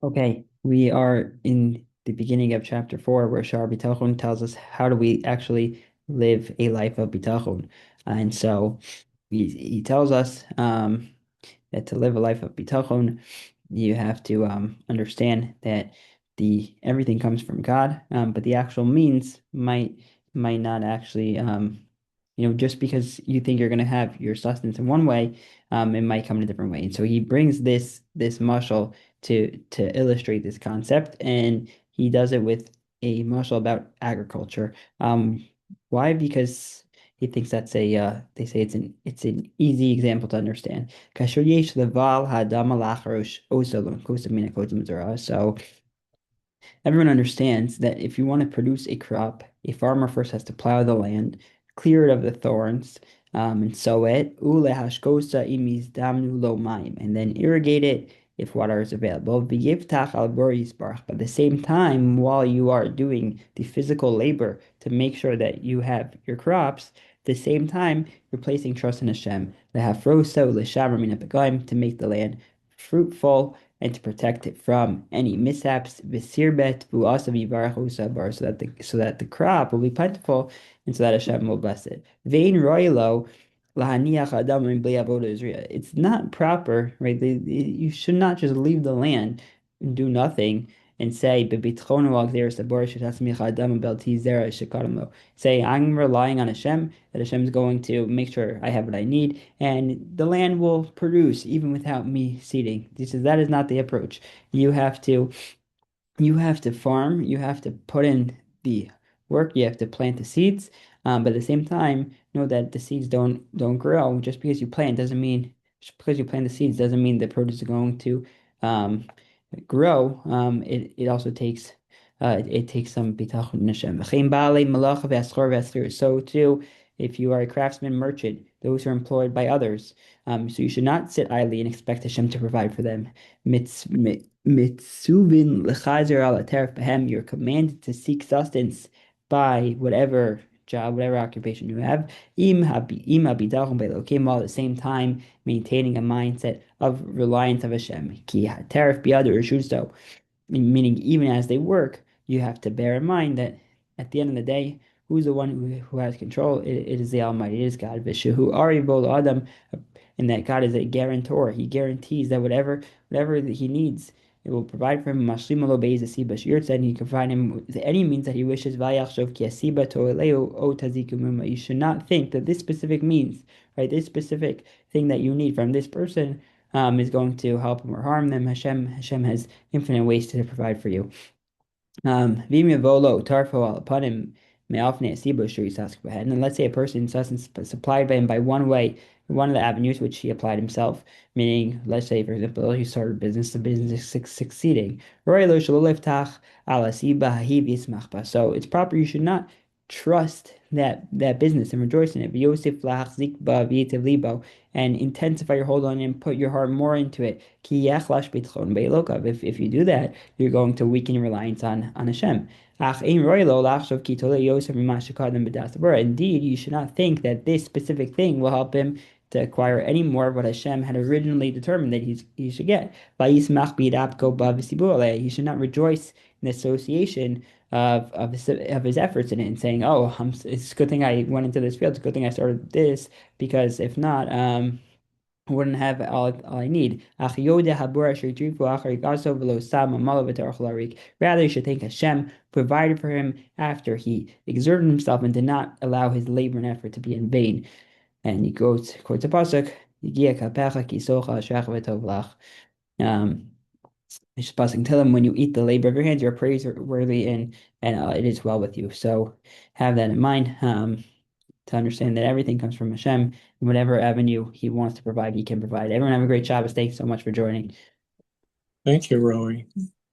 Okay, we are in the beginning of chapter 4, where Shaar HaBitachon tells us how do we actually live a life of bitachon. And so he tells us that to live a life of bitachon, you have to understand that the everything comes from God, but the actual means might not actually just because you think you're going to have your sustenance in one way, it might come in a different way. And so he brings this mashal to illustrate this concept, and he does it with a mashal about agriculture. Why? Because he thinks that's a they say it's an easy example to understand. So everyone understands that if you want to produce a crop, a farmer first has to plow the land, clear it of the thorns, and sow it, and then irrigate it if water is available. But at the same time, while you are doing the physical labor to make sure that you have your crops, at the same time, you're placing trust in Hashem, to make the land fruitful and to protect it from any mishaps, v'sirbet v'asav yivarach sabar, so that the crop will be plentiful and so that Hashem will bless it. Vein roilo lahaniach adam bli avoda Israel. It's not proper, right? You should not just leave the land and do nothing and say, say, I'm relying on Hashem, that Hashem is going to make sure I have what I need, and the land will produce even without me seeding. He says that is not the approach. You have to you have to farm, you have to put in the work, you have to plant the seeds, but at the same time, know that the seeds don't grow. Just because you plant the seeds doesn't mean the produce is going to um, grow. It also takes it takes some bitachon in Hashem. V'chein ba'alei malacha v'aschor v'aschir. So too, if you are a craftsman, merchant, those who are employed by others, so you should not sit idly and expect Hashem to provide for them. Mitzuvin lechazer al ateref behem. You're commanded to seek sustenance by whatever job, whatever occupation you have. Im habidachon belokim, while at the same time maintaining a mindset of reliance of Hashem. Ki hateref biadu reshuso, meaning even as they work, you have to bear in mind that at the end of the day, who's the one who has control? It is the Almighty, it is God. Vishu Ari Adam, and that God is a guarantor. He guarantees that whatever he needs, it will provide for him. Mashlim lo beis asiba shiurtza, and he can provide him with any means that he wishes. Vayachshov ki asiba toeleu o taziku mimma. You should not think that this specific means, right, this specific thing that you need from this person is going to help them or harm them. Hashem has infinite ways to provide for you. Vimyavolo tarfo al panim me'alfne asibo shuri saskbahed. And then let's say a person sustenance supplied by him by one way, one of the avenues which he applied himself, meaning, let's say, for example, he started a business, the business is succeeding. Roy lo shaloleftach al asiba hahiv yismachba. So it's proper, you should not trust that business and rejoice in it. V'yosef lahachzik ba v'yitiv libo, and intensify your hold on it and put your heart more into it. Ki yachlash bitchon be'elokav. If you do that, you're going to weaken your reliance on Hashem. Indeed, you should not think that this specific thing will help him to acquire any more of what Hashem had originally determined that he should get. He should not rejoice in the association of his efforts in it and saying, "Oh, it's a good thing I went into this field. It's a good thing I started this, because if not, I wouldn't have all I need." Rather, you should thank Hashem provided for him after he exerted himself and did not allow his labor and effort to be in vain. And he quotes a pasuk, um, it's just passing. Tell him when you eat the labor of your hands, you're praiseworthy, and it is well with you. So have that in mind, to understand that everything comes from Hashem, and whatever avenue He wants to provide, He can provide. Everyone have a great Shabbos. Thanks so much for joining. Thank you, Roy.